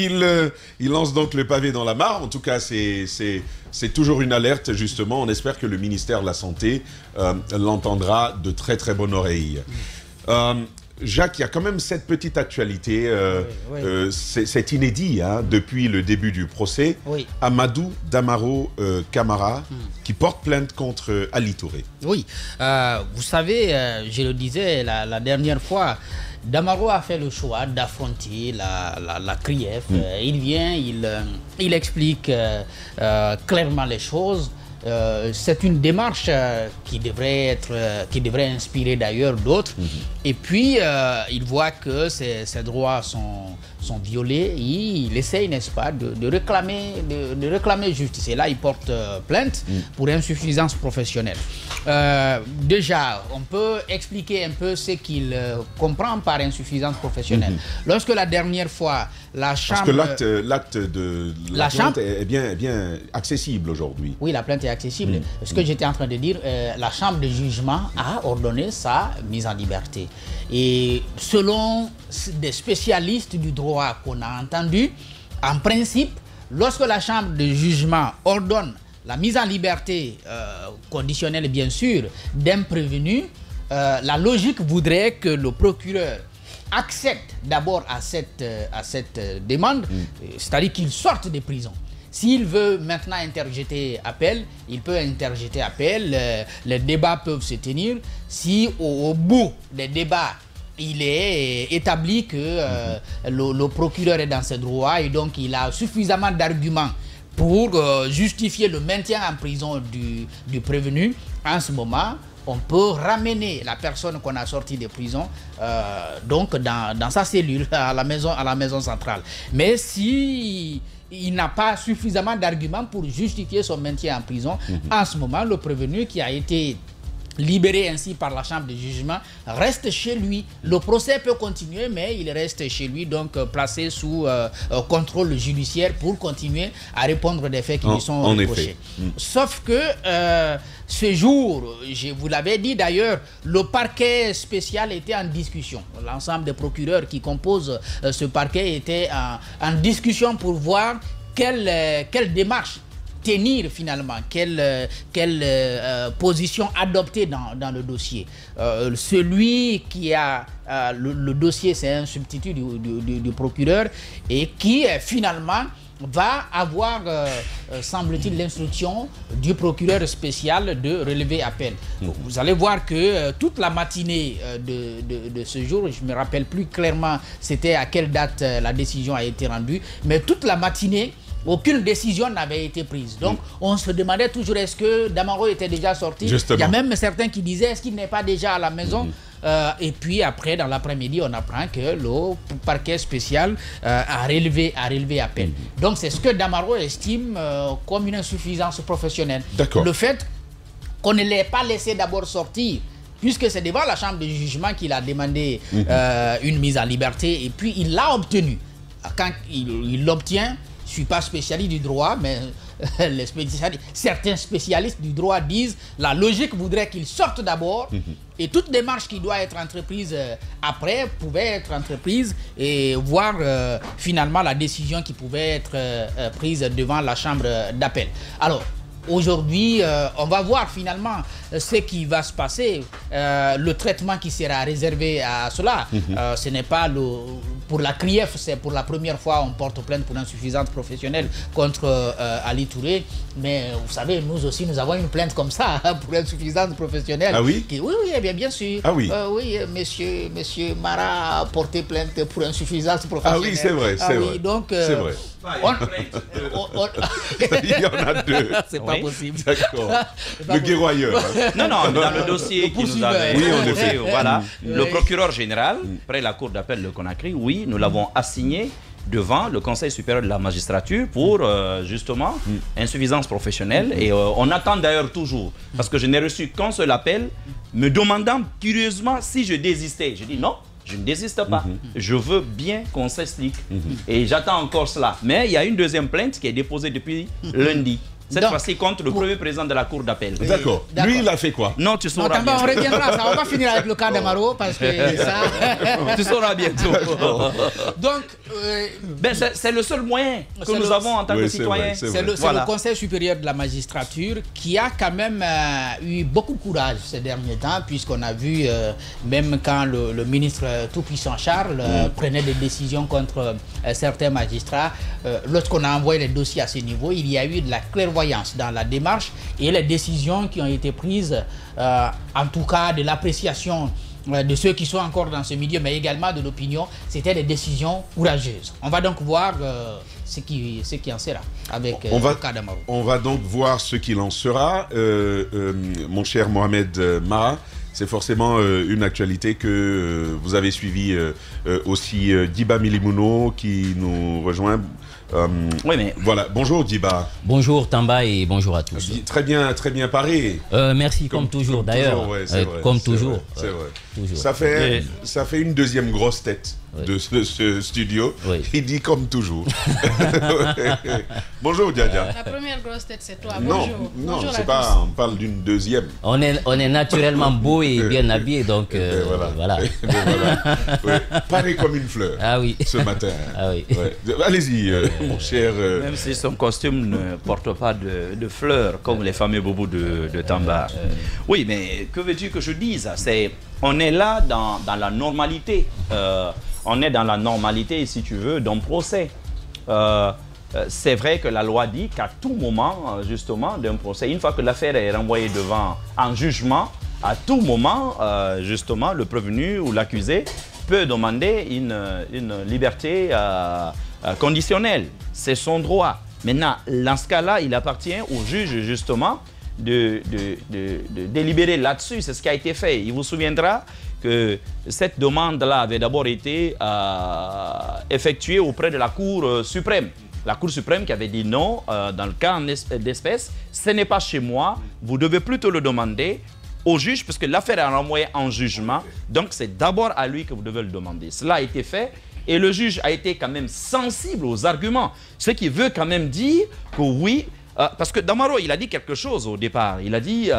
il lance donc le pavé dans la mare. En tout cas, c'est toujours une alerte, justement. On espère que le ministère de la Santé l'entendra de très, très bonne oreille. Jacques, il y a quand même cette petite actualité, c'est inédit hein, depuis le début du procès. Oui. Amadou Damaro Camara qui porte plainte contre Ali Touré. Oui, vous savez, je le disais la dernière fois, Damaro a fait le choix d'affronter la CRIEF. Il vient, il explique clairement les choses. C'est une démarche qui devrait inspirer d'ailleurs d'autres. Et puis, il voit que ses droits sont violés. Il essaye, n'est-ce pas, de réclamer justice. Et là, il porte plainte pour insuffisance professionnelle. Déjà, on peut expliquer un peu ce qu'il comprend par insuffisance professionnelle. Lorsque la dernière fois, la Chambre... Parce que l'acte de la plainte est bien accessible aujourd'hui. Oui, la plainte est accessible. Ce que j'étais en train de dire, la Chambre de jugement a ordonné sa mise en liberté. Et selon des spécialistes du droit qu'on a entendus, en principe, lorsque la Chambre de jugement ordonne la mise en liberté conditionnelle, bien sûr, d'un prévenu, la logique voudrait que le procureur accepte d'abord à cette demande, c'est-à-dire qu'il sorte de prison. S'il veut maintenant interjeter appel, il peut interjeter appel, les débats peuvent se tenir. Si au bout des débats, il est établi que le procureur est dans ses droits et donc il a suffisamment d'arguments pour justifier le maintien en prison du prévenu, en ce moment, on peut ramener la personne qu'on a sortie de prison donc dans sa cellule à la maison centrale. Mais si il n'a pas suffisamment d'arguments pour justifier son maintien en prison, en ce moment, le prévenu qui a été libéré ainsi par la Chambre de jugement reste chez lui. Le procès peut continuer, mais il reste chez lui, donc placé sous contrôle judiciaire pour continuer à répondre des faits qui lui sont reprochés. Sauf que ce jour, je vous l'avais dit d'ailleurs, le parquet spécial était en discussion. L'ensemble des procureurs qui composent ce parquet étaient en discussion pour voir quelle démarche tenir finalement, quelle position adopter dans le dossier. Celui qui a le dossier, c'est un substitut du procureur et qui finalement va avoir, semble-t-il, l'instruction du procureur spécial de relever appel. Vous allez voir que toute la matinée de ce jour, je ne me rappelle plus clairement c'était à quelle date la décision a été rendue, mais toute la matinée, aucune décision n'avait été prise. Donc, on se demandait toujours est-ce que Damaro était déjà sorti. Justement. Il y a même certains qui disaient est-ce qu'il n'est pas déjà à la maison. Et puis après, dans l'après-midi, on apprend que le parquet spécial a relevé appel. Donc, c'est ce que Damaro estime comme une insuffisance professionnelle. Le fait qu'on ne l'ait pas laissé d'abord sortir, puisque c'est devant la Chambre de jugement qu'il a demandé une mise en liberté, et puis il l'a obtenu. Quand il l'obtient, je ne suis pas spécialiste du droit, mais certains spécialistes du droit disent la logique voudrait qu'il sorte d'abord et toute démarche qui doit être entreprise après pouvait être entreprise et voir finalement la décision qui pouvait être prise devant la chambre d'appel. Alors, aujourd'hui, on va voir finalement ce qui va se passer, le traitement qui sera réservé à cela. Ce n'est pas pour la CRIEF, c'est pour la première fois on porte plainte pour insuffisance professionnelle contre Ali Touré. Mais vous savez, nous aussi, nous avons une plainte comme ça pour insuffisance professionnelle. Ah oui? Oui, bien sûr. Ah oui? Oui, monsieur Mara a porté plainte pour insuffisance professionnelle. Ah oui, c'est vrai, c'est vrai. Donc, c'est vrai. Il y en a deux. C'est pas possible. D'accord. Le guerroyeur. Non, dans le dossier qui nous avait posé, voilà, le procureur général, près la cour d'appel de Conakry, oui, nous l'avons assigné devant le Conseil supérieur de la magistrature pour justement insuffisance professionnelle. Et on attend d'ailleurs toujours, parce que je n'ai reçu qu'un seul appel me demandant curieusement si je désistais. Je dis non. Je ne désiste pas. Je veux bien qu'on s'explique. Et j'attends encore cela. Mais il y a une deuxième plainte qui est déposée depuis lundi. Cette fois-ci contre le premier président de la Cour d'appel. D'accord. Lui, il a fait quoi? Non, tu sauras bien. On reviendra, ça. On va finir avec le cas d'Amaro parce que ça... Tu sauras bientôt. Donc... c'est le seul moyen que nous avons en tant que citoyens. C'est le Conseil supérieur de la magistrature qui a quand même eu beaucoup de courage ces derniers temps, puisqu'on a vu, même quand le ministre tout-puissant Charles prenait des décisions contre certains magistrats, lorsqu'on a envoyé les dossiers à ce niveau, il y a eu de la clairvoyance dans la démarche et les décisions qui ont été prises, en tout cas de l'appréciation de ceux qui sont encore dans ce milieu, mais également de l'opinion, c'était des décisions courageuses. On va donc voir ce qui en sera avec le cas d'Amaro. On va donc voir ce qu'il en sera. Mon cher Mohamed Mara, c'est forcément une actualité que vous avez suivie aussi. Diba Milimouno qui nous rejoint. Oui, mais... Voilà, bonjour Diba. Bonjour Tamba et bonjour à tous. Très bien paré. Merci, comme toujours d'ailleurs. Comme toujours. C'est vrai. Ça fait une deuxième grosse tête de ce studio. Oui. Il dit comme toujours. Bonjour Diadia. La première grosse tête c'est toi. Non, bonjour. Non, bonjour c'est pas. On parle d'une deuxième. On est naturellement beau et bien habillé, donc voilà. Oui. Paré comme une fleur. Ah oui. Ce matin. Ah oui. Ouais. Allez-y, mon cher. Même si son costume ne porte pas de fleurs comme les fameux bobos de Tamba. Oui, mais que veux-tu que je dise? On est là dans la normalité. On est dans la normalité, si tu veux, d'un procès. C'est vrai que la loi dit qu'à tout moment, justement, d'un procès, une fois que l'affaire est renvoyée devant un jugement, à tout moment, justement, le prévenu ou l'accusé peut demander une liberté conditionnelle. C'est son droit. Maintenant, dans ce cas-là, il appartient au juge, justement, de délibérer là-dessus. C'est ce qui a été fait. Il vous souviendra que cette demande-là avait d'abord été effectuée auprès de la Cour suprême. La Cour suprême qui avait dit non, dans le cas d'espèce, ce n'est pas chez moi, vous devez plutôt le demander au juge, puisque l'affaire est renvoyée en jugement, donc c'est d'abord à lui que vous devez le demander. Cela a été fait, et le juge a été quand même sensible aux arguments, ce qui veut quand même dire que oui, parce que Damaro, il a dit quelque chose au départ, il a dit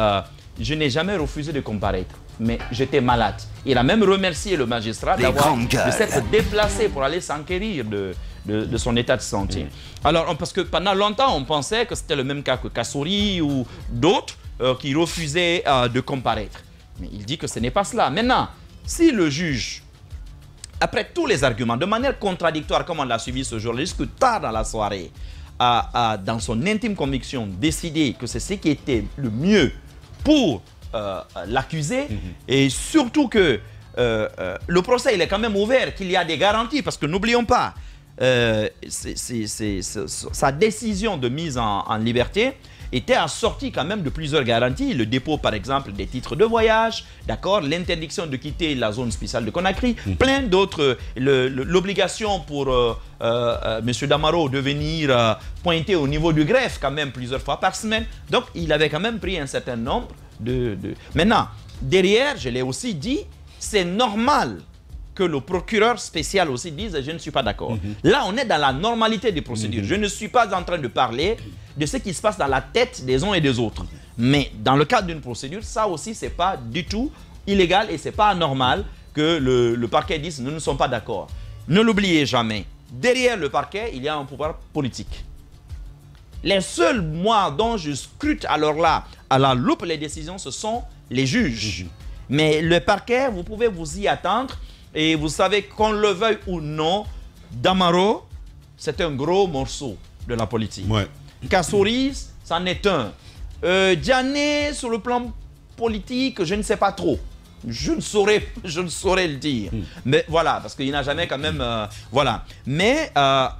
je n'ai jamais refusé de comparaître, mais j'étais malade. Il a même remercié le magistrat de s'être déplacé pour aller s'enquérir de son état de santé. Alors, parce que pendant longtemps, on pensait que c'était le même cas que Kassouri ou d'autres qui refusaient de comparaître. Mais il dit que ce n'est pas cela. Maintenant, si le juge, après tous les arguments, de manière contradictoire, comme on l'a suivi ce jour-là, jusque tard dans la soirée, a, dans son intime conviction, décidé que c'est ce qui était le mieux pour l'accusé, et surtout que le procès il est quand même ouvert, qu'il y a des garanties, parce que n'oublions pas, sa décision de mise en liberté était assortie quand même de plusieurs garanties. Le dépôt, par exemple, des titres de voyage, d'accord, l'interdiction de quitter la zone spéciale de Conakry, plein d'autres, l'obligation pour M. Damaro de venir pointer au niveau du greffe quand même plusieurs fois par semaine. Donc, il avait quand même pris un certain nombre de... Maintenant, derrière, je l'ai aussi dit, c'est normal que le procureur spécial aussi dise « je ne suis pas d'accord ». Là, on est dans la normalité des procédures. Je ne suis pas en train de parler de ce qui se passe dans la tête des uns et des autres. Mais dans le cadre d'une procédure, ça aussi, ce n'est pas du tout illégal et ce n'est pas anormal que le parquet dise « nous ne sommes pas d'accord ». Ne l'oubliez jamais, derrière le parquet, il y a un pouvoir politique. Les seuls, moi, dont je scrute alors là, à la loupe les décisions, ce sont les juges. Mais le parquet, vous pouvez vous y attendre. Et vous savez, qu'on le veuille ou non, Damaro, c'est un gros morceau de la politique. Ouais. Kassouri, c'en est un. Diané, sur le plan politique, je ne sais pas trop. Je ne saurais le dire. Mais voilà, parce qu'il n'a jamais quand même... voilà. Mais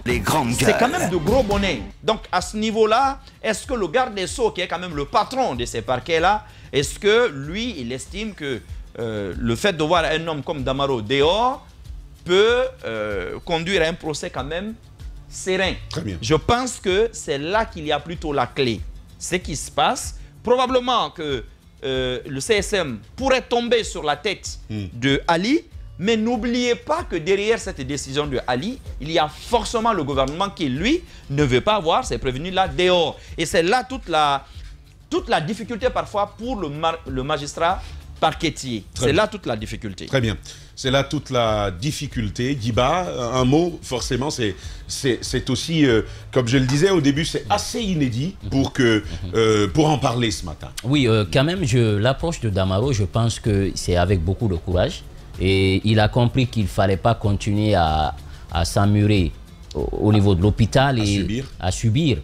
c'est quand même de gros bonnets. Donc, à ce niveau-là, est-ce que le garde des Sceaux, qui est quand même le patron de ces parquets-là, est-ce que lui, il estime que le fait de voir un homme comme Damaro dehors peut conduire à un procès quand même serein? Très bien. Je pense que c'est là qu'il y a plutôt la clé. Ce qui se passe, probablement que le CSM pourrait tomber sur la tête de Ali, Mais n'oubliez pas que derrière cette décision de Ali, il y a forcément le gouvernement qui, lui, ne veut pas voir ces prévenus-là dehors. Et c'est là toute la difficulté parfois pour le magistrat parquetier. C'est là toute la difficulté. Très bien. C'est là toute la difficulté. Diba, un mot, forcément, c'est aussi, comme je le disais au début, c'est assez inédit pour en parler ce matin. Oui, quand même, l'approche de Damaro, je pense que c'est avec beaucoup de courage. Et il a compris qu'il ne fallait pas continuer à s'emmurer au niveau de l'hôpital et à subir.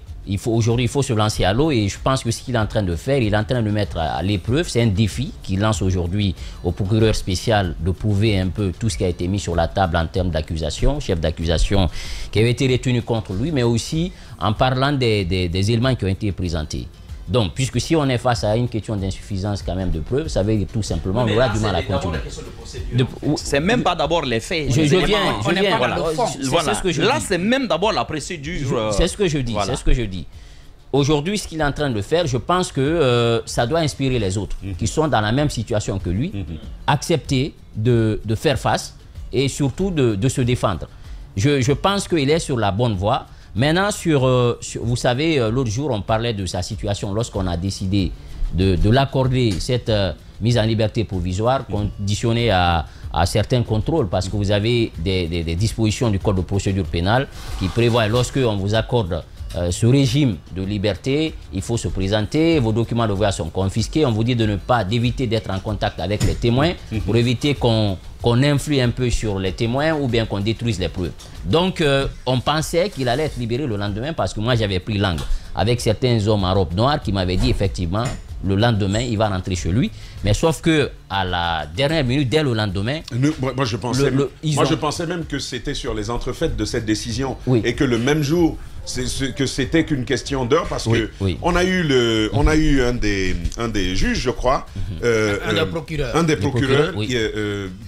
Aujourd'hui, il faut se lancer à l'eau et je pense que ce qu'il est en train de faire, il est en train de mettre à l'épreuve. C'est un défi qu'il lance aujourd'hui au procureur spécial de prouver un peu tout ce qui a été mis sur la table en termes d'accusation, chef d'accusation qui avait été retenu contre lui, mais aussi en parlant des éléments qui ont été présentés. Donc, puisque si on est face à une question d'insuffisance quand même de preuves, ça veut dire tout simplement qu'on aura du mal à continuer. C'est même pas d'abord les faits. Je viens. Voilà. Là, c'est même d'abord la procédure. C'est ce que je dis. Voilà. C'est ce que je dis. Aujourd'hui, ce qu'il est en train de faire, je pense que ça doit inspirer les autres qui sont dans la même situation que lui, accepter de faire face et surtout de se défendre. Je pense qu'il est sur la bonne voie. Maintenant, vous savez, l'autre jour, on parlait de sa situation lorsqu'on a décidé de l'accorder, cette mise en liberté provisoire, conditionnée à certains contrôles, parce que vous avez des dispositions du Code de procédure pénale qui prévoient, lorsqu'on vous accorde ce régime de liberté, il faut se présenter, vos documents de voyage sont confisqués, on vous dit d'éviter d'être en contact avec les témoins pour éviter qu'on influe un peu sur les témoins ou bien qu'on détruise les preuves. Donc, on pensait qu'il allait être libéré le lendemain parce que moi, j'avais pris langue avec certains hommes en robe noire qui m'avaient dit effectivement, le lendemain, il va rentrer chez lui. Mais sauf que à la dernière minute, dès le lendemain... Moi, je pensais même que c'était sur les entrefaites de cette décision et que le même jour... que c'était qu'une question d'heure parce que on a eu un des juges, je crois, un des procureurs qui,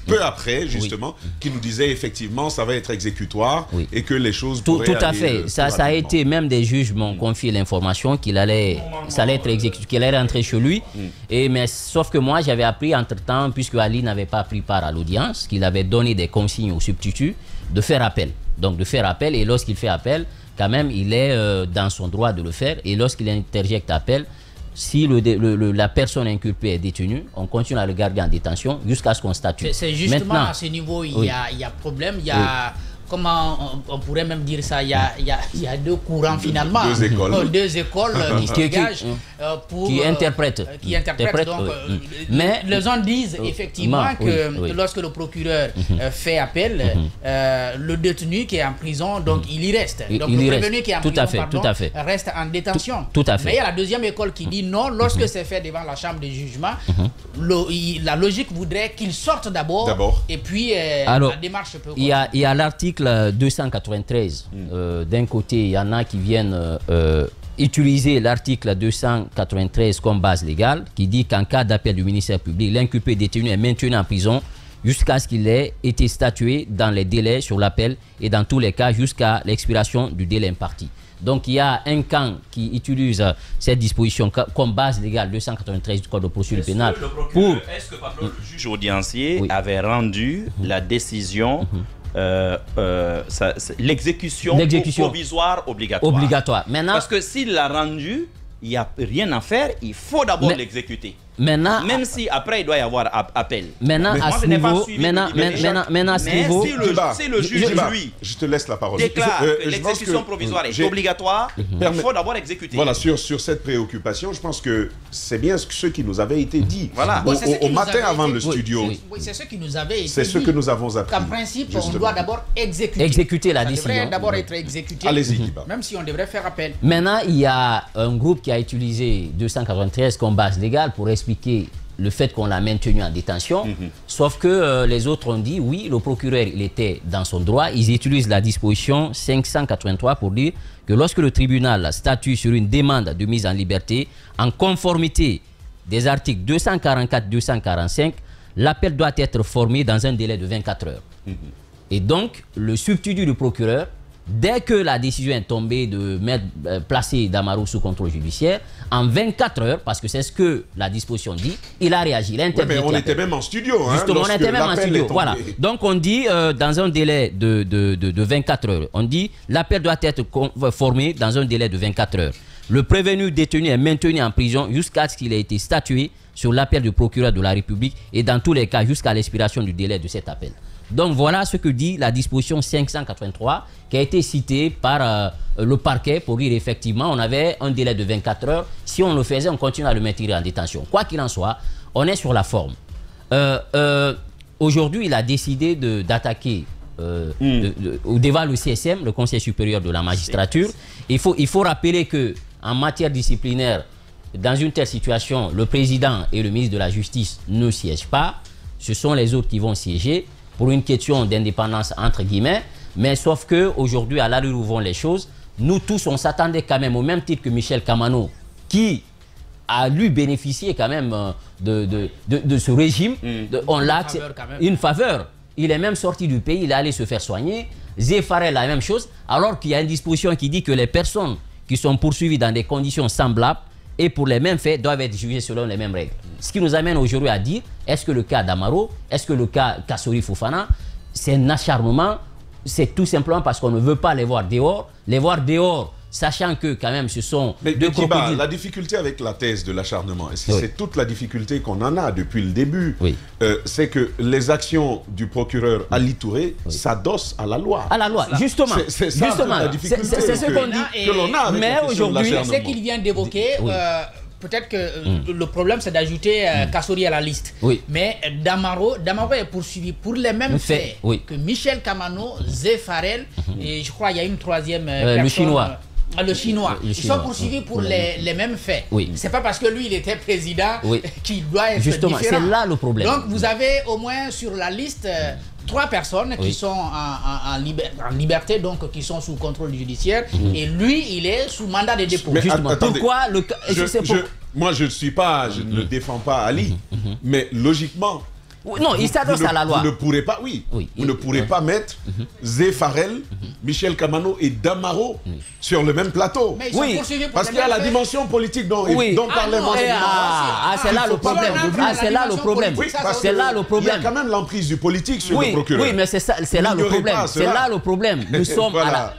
peu après justement, qui nous disait effectivement ça va être exécutoire et que les choses pourraient tout à fait. Ça a été, même des juges m'ont confié l'information qu'il allait être exécuté, qu'il allait rentrer chez lui. Mais sauf que moi j'avais appris entre-temps, puisque Ali n'avait pas pris part à l'audience, qu'il avait donné des consignes au substitut de faire appel. Donc de faire appel, et lorsqu'il fait appel, quand même, il est dans son droit de le faire. Et lorsqu'il interjecte appel, si la personne inculpée est détenue, on continue à le garder en détention jusqu'à ce qu'on statue. C'est justement à ce niveau, il y a problème. Il y a, comment on pourrait même dire ça, il y a deux courants finalement. Deux écoles qui interprètent. Donc, mais les gens disent effectivement que lorsque le procureur fait appel, le détenu qui est en prison, donc il y reste. Donc le prévenu qui est en prison, reste en détention. Tout à fait. Mais il y a la deuxième école qui dit non, lorsque c'est fait devant la chambre de jugement, la logique voudrait qu'il sorte d'abord et puis la démarche peut continuer. Il y a l'article 293. D'un côté, il y en a qui viennent utiliser l'article 293 comme base légale, qui dit qu'en cas d'appel du ministère public, l'inculpé détenu est maintenu en prison jusqu'à ce qu'il ait été statué dans les délais sur l'appel et dans tous les cas jusqu'à l'expiration du délai imparti. Donc il y a un camp qui utilise cette disposition comme base légale 293 du Code de procédure pénale. Est-ce que le juge audiencier avait rendu la décision l'exécution provisoire obligatoire. Maintenant, parce que s'il l'a rendu, il n'y a rien à faire, il faut d'abord l'exécuter. Maintenant, même si après il doit y avoir appel. Maintenant, à ce niveau, si le juge, lui, je te laisse la parole, déclare que l'exécution provisoire est obligatoire, il faut d'abord exécuter. Voilà, sur cette préoccupation, je pense que c'est bien ce qui nous avait été dit au matin avant le studio. Oui, c'est ce qui nous avait été dit. C'est ce que nous avons appris. En principe, on doit d'abord exécuter la décision. Ça devrait d'abord être exécuté. Allez-y, même si on devrait faire appel. Maintenant, il y a un groupe qui a utilisé 293 comme base légale pour expliquer le fait qu'on l'a maintenu en détention, sauf que les autres ont dit oui, le procureur il était dans son droit. Ils utilisent la disposition 583 pour dire que lorsque le tribunal statue sur une demande de mise en liberté en conformité des articles 244-245, l'appel doit être formé dans un délai de 24 heures. Et donc le substitut du procureur dès que la décision est tombée de placer Damaro sous contrôle judiciaire, en 24 heures, parce que c'est ce que la disposition dit, il a réagi. Il a mais on était même en studio. Justement, on était même en studio. Voilà. Donc on dit, dans un délai de 24 heures, on dit l'appel doit être formé dans un délai de 24 heures. Le prévenu détenu est maintenu en prison jusqu'à ce qu'il ait été statué sur l'appel du procureur de la République et dans tous les cas jusqu'à l'expiration du délai de cet appel. Donc voilà ce que dit la disposition 583 qui a été citée par le parquet pour dire effectivement on avait un délai de 24 heures. Si on le faisait, on continue à le maintenir en détention. Quoi qu'il en soit, on est sur la forme. Aujourd'hui, il a décidé d'attaquer devant le CSM, le Conseil supérieur de la magistrature. Il faut rappeler que en matière disciplinaire, dans une telle situation, le président et le ministre de la Justice ne siègent pas. Ce sont les autres qui vont siéger pour une question d'indépendance entre guillemets. Mais sauf qu'aujourd'hui, à l'allure où vont les choses, nous tous, on s'attendait quand même au même titre que Michel Kamano, qui a lui bénéficié quand même de ce régime. On l'a une faveur. Il est même sorti du pays, il est allé se faire soigner. Zé Farel, la même chose, alors qu'il y a une disposition qui dit que les personnes qui sont poursuivies dans des conditions semblables et pour les mêmes faits doivent être jugées selon les mêmes règles. Ce qui nous amène aujourd'hui à dire, est-ce que le cas Damaro, est-ce que le cas Kassori Fofana, c'est un acharnement? C'est tout simplement parce qu'on ne veut pas les voir dehors, sachant que quand même ce sont deux crocodiles. La difficulté avec la thèse de l'acharnement, et c'est toute la difficulté qu'on en a depuis le début, c'est que les actions du procureur Ali Touré s'adossent à la loi. À la loi, justement. C'est ce qu'on dit. Que l'on a. Mais aujourd'hui, c'est qu'il vient d'évoquer. Peut-être que le problème, c'est d'ajouter Kassori à la liste. Mais Damaro est poursuivi pour les mêmes faits que Michel Kamano, Zé Farel, et je crois qu'il y a une troisième personne. Le Chinois. Le Chinois. Ils sont poursuivis pour les mêmes faits. C'est pas parce que lui, il était président qu'il doit être justement, différent. c'est là le problème. Donc, vous avez au moins sur la liste 3 personnes qui sont en liberté, donc qui sont sous contrôle judiciaire. Et lui, il est sous mandat de dépôt. Mais justement. Pourquoi le cas... Moi, je ne défends pas Ali, mais logiquement... Non, il s'adosse à la loi. Vous ne pourrez pas, vous ne pourrez pas mettre Zé Farel, Michel Kamano et Damaro sur le même plateau. Mais ils sont poursuivis pour parce qu'il y a la dimension politique dont parlait c'est là le problème. C'est là le problème. C'est là le problème. Il y a quand même l'emprise du politique sur le procureur. Oui, mais c'est là le problème. C'est là le problème. Nous sommes à la...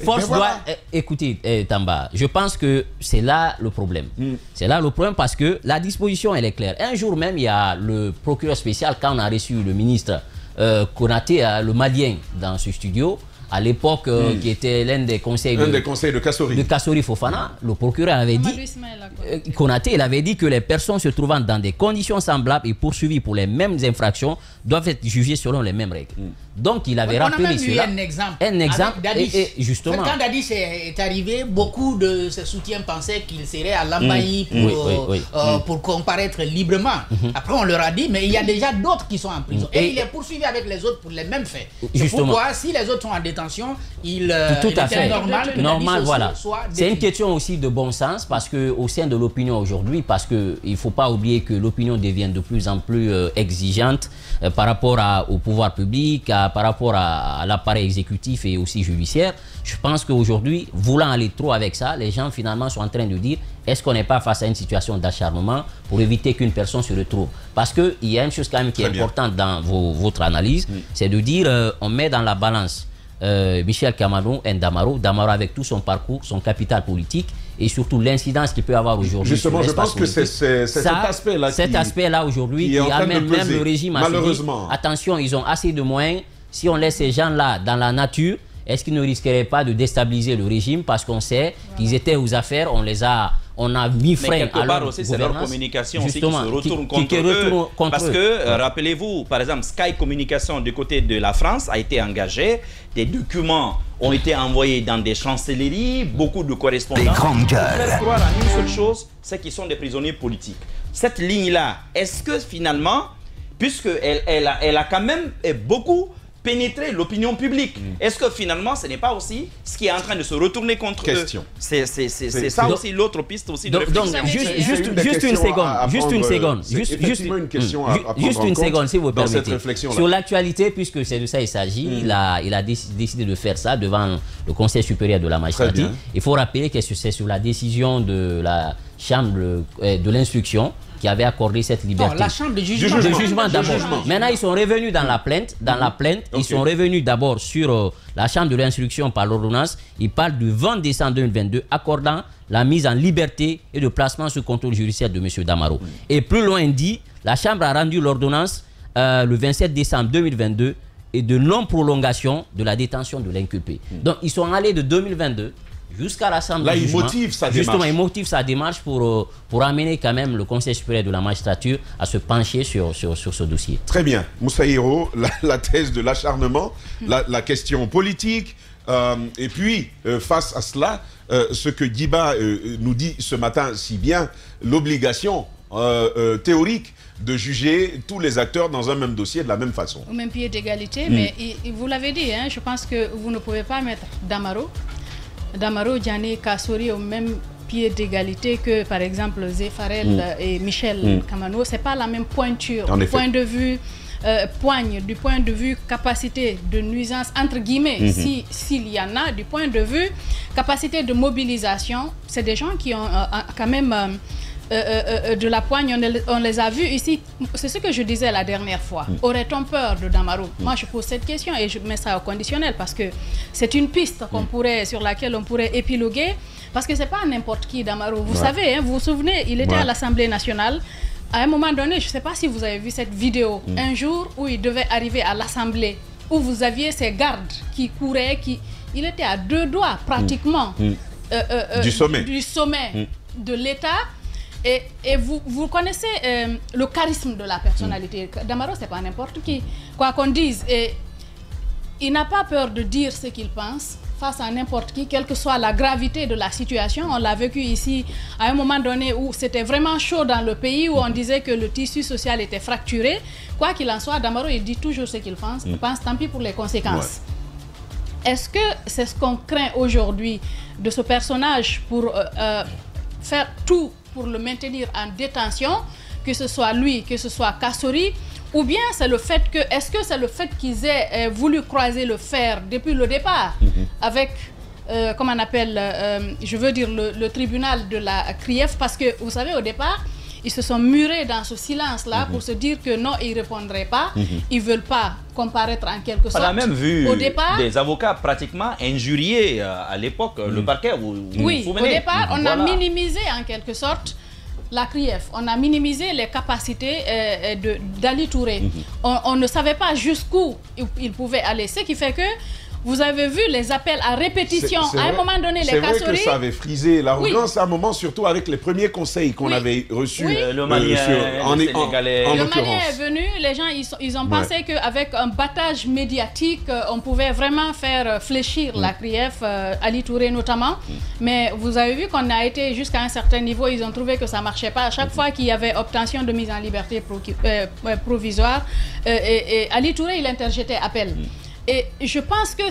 Force doit... Écoutez, Tamba, je pense que c'est là le problème. C'est là le problème parce que la disposition, elle est claire. Un jour même, il y a le procureur spécial, quand on a reçu le ministre Konaté, le Malien, dans ce studio, à l'époque, qui était l'un des conseils de Kassori. De Kassori Fofana, le procureur avait dit, Konaté, il avait dit que les personnes se trouvant dans des conditions semblables et poursuivies pour les mêmes infractions doivent être jugées selon les mêmes règles. Donc il avait rappelé cela. On a même eu un exemple. Et justement. Quand Dadis est arrivé, beaucoup de ses soutiens pensaient qu'il serait à l'Ambaï pour comparaître librement. Après on leur a dit, mais il y a déjà d'autres qui sont en prison. Et il est poursuivi avec les autres pour les mêmes faits. Pourquoi, si les autres sont en détention, il était normal que Dadis voilà. soit détenu. C'est une question aussi de bon sens parce qu'au sein de l'opinion aujourd'hui, parce qu'il ne faut pas oublier que l'opinion devient de plus en plus exigeante par rapport au pouvoir public, par rapport à l'appareil exécutif et aussi judiciaire. Je pense qu'aujourd'hui, voulant aller trop avec ça, les gens finalement sont en train de dire est-ce qu'on n'est pas face à une situation d'acharnement pour éviter qu'une personne se retrouve? Parce qu'il y a une chose quand même qui est importante dans votre analyse, c'est de dire on met dans la balance Michel Kamano et Damaro avec tout son parcours, son capital politique et surtout l'incidence qu'il peut avoir aujourd'hui. Justement, je pense que c'est cet aspect-là cet aspect-là aujourd'hui qui amène même le régime à malheureusement. Se dire, attention, ils ont assez de moyens. Si on laisse ces gens-là dans la nature, est-ce qu'ils ne risqueraient pas de déstabiliser le régime parce qu'on sait qu'ils étaient aux affaires, on a mis frein à leur aussi, c'est leur communication aussi qui justement, se retourne contre eux. Parce que, rappelez-vous, par exemple, Sky Communication du côté de la France a été engagé. Des documents ont été envoyés dans des chancelleries, beaucoup de correspondants. Des grandes gueules. Faire croire à une seule chose, c'est qu'ils sont des prisonniers politiques. Cette ligne-là, est-ce que finalement, puisqu'elle a quand même beaucoup pénétrer l'opinion publique. Est-ce que finalement, ce n'est pas aussi ce qui est en train de se retourner contre eux? C'est ça aussi l'autre piste aussi de réflexion. Donc, juste une seconde, si vous permettez. Sur l'actualité, puisque c'est de ça il s'agit, il a décidé de faire ça devant le Conseil supérieur de la magistrature. Il faut rappeler que c'est sur la décision de la Chambre de l'instruction qui avait accordé cette liberté. Non, la chambre de jugement. De jugement d'abord. Maintenant, ils sont revenus dans la plainte. Ils sont revenus d'abord sur la chambre de l'instruction par l'ordonnance. Ils parlent du 20 décembre 2022 accordant la mise en liberté et de placement sous contrôle judiciaire de M. Damaro. Et plus loin, il dit, la chambre a rendu l'ordonnance le 27 décembre 2022 et de non-prolongation de la détention de l'inculpé. Donc, ils sont allés de 2022 jusqu'à la chambre de jugement. Là, il motive sa démarche. Justement, il motive sa démarche pour amener quand même le Conseil supérieur de la magistrature à se pencher sur ce dossier. Très bien. Moussa Hiro, la thèse de l'acharnement, la question politique, et puis, face à cela, ce que Diba nous dit ce matin si bien, l'obligation théorique de juger tous les acteurs dans un même dossier de la même façon. Au même pied d'égalité, mais vous l'avez dit, hein, je pense que vous ne pouvez pas mettre Damaro, Diané, Kassori au même pied d'égalité que par exemple Zéfarel et Michel Kamano. Ce n'est pas la même pointure du point de vue poigne, du point de vue capacité de nuisance entre guillemets, s'il y en a, du point de vue capacité de mobilisation. C'est des gens qui ont quand même de la poigne, on les a vus ici. C'est ce que je disais la dernière fois. Aurait-on peur de Damaro? Moi, je pose cette question et je mets ça au conditionnel parce que c'est une piste sur laquelle on pourrait épiloguer. Parce que ce n'est pas n'importe qui, Damaro. Vous savez, hein, vous vous souvenez, il était à l'Assemblée nationale. À un moment donné, je ne sais pas si vous avez vu cette vidéo, un jour où il devait arriver à l'Assemblée, où vous aviez ces gardes qui couraient, il était à 2 doigts pratiquement du sommet de l'État. Et vous connaissez le charisme de la personnalité. Damaro, ce n'est pas n'importe qui. Quoi qu'on dise, il n'a pas peur de dire ce qu'il pense face à n'importe qui, quelle que soit la gravité de la situation. On l'a vécu ici à un moment donné où c'était vraiment chaud dans le pays, où on disait que le tissu social était fracturé. Quoi qu'il en soit, Damaro, il dit toujours ce qu'il pense. Il pense, tant pis pour les conséquences. Est-ce que c'est ce qu'on craint aujourd'hui de ce personnage pour faire tout pour le maintenir en détention, que ce soit lui, que ce soit Kassori, ou bien c'est le fait que, est-ce que c'est le fait qu'ils aient voulu croiser le fer depuis le départ avec, comment on appelle, je veux dire le tribunal de la CRIEF, parce que vous savez au départ, ils se sont murés dans ce silence-là pour se dire que non, ils ne répondraient pas, ils ne veulent pas comparaître en quelque sorte. On a même vu au départ, des avocats pratiquement injuriés à l'époque, le parquet. Oui, au départ, on a minimisé en quelque sorte la CRIEF. On a minimisé les capacités d'Ali Touré. On ne savait pas jusqu'où il pouvait aller, ce qui fait que vous avez vu les appels à répétition. À un moment donné, les Kassori... C'est vrai que ça avait frisé l'arrogance à un moment, surtout avec les premiers conseils qu'on avait reçus. Le Malien, le Sénégalais. Le Malien est venu, les gens ils ont pensé qu'avec un battage médiatique, on pouvait vraiment faire fléchir la CRIEF, Ali Touré notamment. Mais vous avez vu qu'on a été jusqu'à un certain niveau, ils ont trouvé que ça ne marchait pas. À chaque fois qu'il y avait obtention de mise en liberté provisoire, et Ali Touré, il interjetait appel. Et je pense que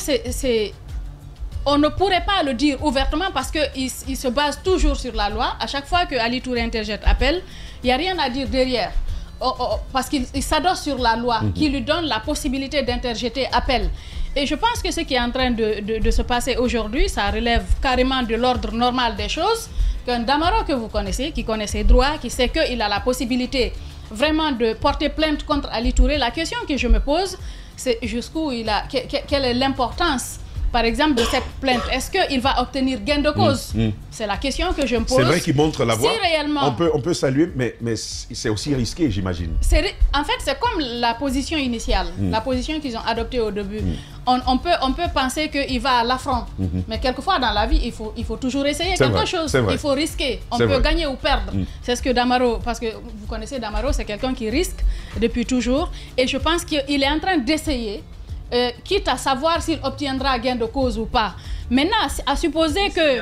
on ne pourrait pas le dire ouvertement parce qu'il se base toujours sur la loi. À chaque fois que Ali Touré interjette appel, il n'y a rien à dire derrière. Parce qu'il s'adosse sur la loi qui lui donne la possibilité d'interjeter appel. Et je pense que ce qui est en train de se passer aujourd'hui, ça relève carrément de l'ordre normal des choses. Qu'un Damaro que vous connaissez, qui connaît ses droits, qui sait qu'il a la possibilité vraiment de porter plainte contre Ali Touré, la question que je me pose, c'est jusqu'où quelle est l'importance, par exemple, de cette plainte. Est-ce qu'il va obtenir gain de cause? C'est la question que je me pose. C'est vrai qu'il montre la voie. Si réellement, on peut saluer, mais c'est aussi risqué, j'imagine. En fait, c'est comme la position initiale, la position qu'ils ont adoptée au début. On peut penser qu'il va à l'affront, mais quelquefois dans la vie, il faut toujours essayer quelque chose. Il faut risquer. On peut gagner ou perdre. C'est ce que Damaro, parce que vous connaissez Damaro, c'est quelqu'un qui risque depuis toujours. Et je pense qu'il est en train d'essayer, quitte à savoir s'il obtiendra gain de cause ou pas. Maintenant, à supposer que...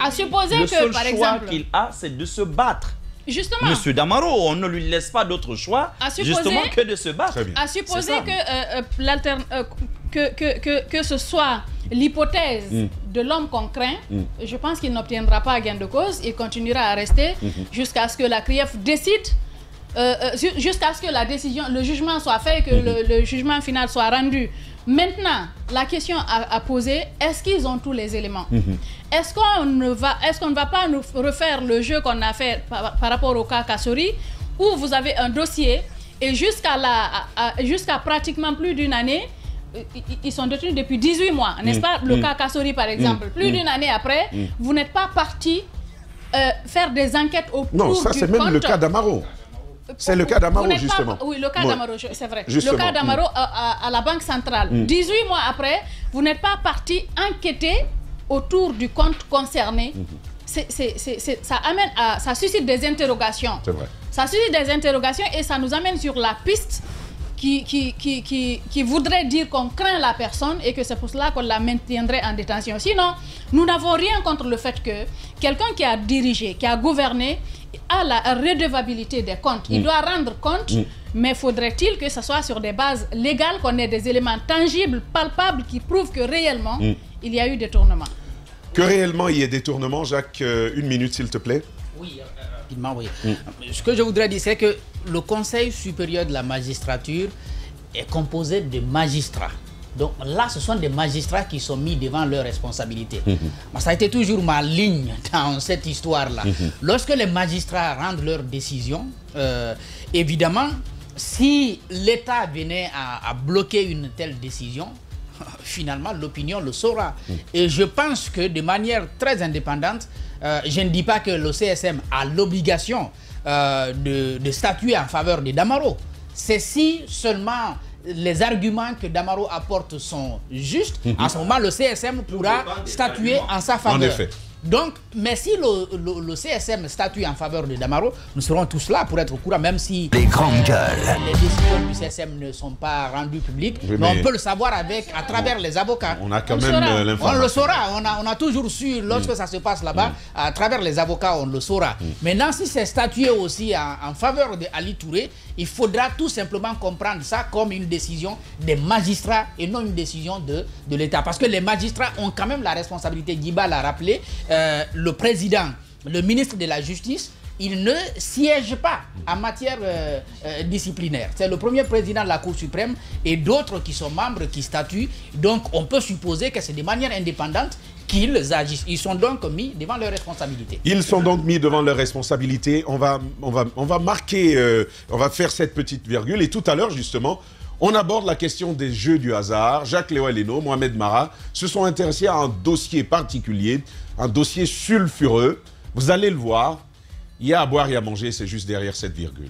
Le seul par exemple, choix qu'il a, c'est de se battre. Justement. Monsieur Damaro, on ne lui laisse pas d'autre choix, justement, que de se battre. À supposer que ce soit l'hypothèse de l'homme qu'on craint, je pense qu'il n'obtiendra pas gain de cause. Il continuera à rester jusqu'à ce que la CRIEF décide, jusqu'à ce que la décision, le jugement soit fait et que le jugement final soit rendu. Maintenant, la question à poser, est-ce qu'ils ont tous les éléments? Est-ce qu'on ne va pas nous refaire le jeu qu'on a fait par rapport au cas Kassori, où vous avez un dossier et jusqu'à pratiquement plus d'une année, ils sont détenus depuis 18 mois, n'est-ce pas? Le cas Kassori, par exemple. Plus d'une année après, vous n'êtes pas parti faire des enquêtes au cours du compte. Non, ça c'est même le cas d'Amaro. C'est le cas d'Amaro, justement. Oui, le cas d'Amaro, c'est vrai. Justement. Le cas d'Amaro à la Banque centrale. 18 mois après, vous n'êtes pas parti enquêter autour du compte concerné. Ça suscite des interrogations. C'est vrai. Ça suscite des interrogations et ça nous amène sur la piste qui voudrait dire qu'on craint la personne et que c'est pour cela qu'on la maintiendrait en détention. Sinon, nous n'avons rien contre le fait que quelqu'un qui a dirigé, qui a gouverné, a la redevabilité des comptes. Il doit rendre compte, mais faudrait-il que ce soit sur des bases légales, qu'on ait des éléments tangibles, palpables, qui prouvent que réellement, il y a eu détournement. Que réellement il y ait détournement, Jacques, une minute s'il te plaît. Oui, rapidement, oui. Ce que je voudrais dire, c'est que le Conseil supérieur de la magistrature est composé de magistrats. Donc là, ce sont des magistrats qui sont mis devant leurs responsabilités. Ça a été toujours ma ligne dans cette histoire-là. Lorsque les magistrats rendent leurs décisions, évidemment, si l'État venait à bloquer une telle décision, finalement, l'opinion le saura. Et je pense que de manière très indépendante, je ne dis pas que le CSM a l'obligation de statuer en faveur de Damaro. C'est si seulement les arguments que Damaro apporte sont justes, à ce moment, le CSM pourra statuer en sa faveur. En effet. Donc, mais si le CSM statue en faveur de Damaro, nous serons tous là pour être au courant, même si les grandes gueules, les décisions du CSM ne sont pas rendues publiques, oui, mais on peut le savoir à travers les avocats. On a quand même l'information. On le saura, on a toujours su, lorsque ça se passe là-bas, à travers les avocats, on le saura. Maintenant, si c'est statué aussi en faveur d'Ali Touré, il faudra tout simplement comprendre ça comme une décision des magistrats et non une décision de l'État. Parce que les magistrats ont quand même la responsabilité, Guiba l'a rappelé, le président, le ministre de la Justice, il ne siège pas en matière disciplinaire. C'est le premier président de la Cour suprême et d'autres qui sont membres qui statuent. Donc on peut supposer que c'est de manière indépendante qu'ils agissent. Ils sont donc mis devant leurs responsabilités. Ils sont donc mis devant leurs responsabilités. On va marquer, on va faire cette petite virgule. Et tout à l'heure, justement, on aborde la question des jeux du hasard. Jacques Léo Aleno, Mohamed Mara se sont intéressés à un dossier particulier, un dossier sulfureux. Vous allez le voir, il y a à boire et à manger, c'est juste derrière cette virgule.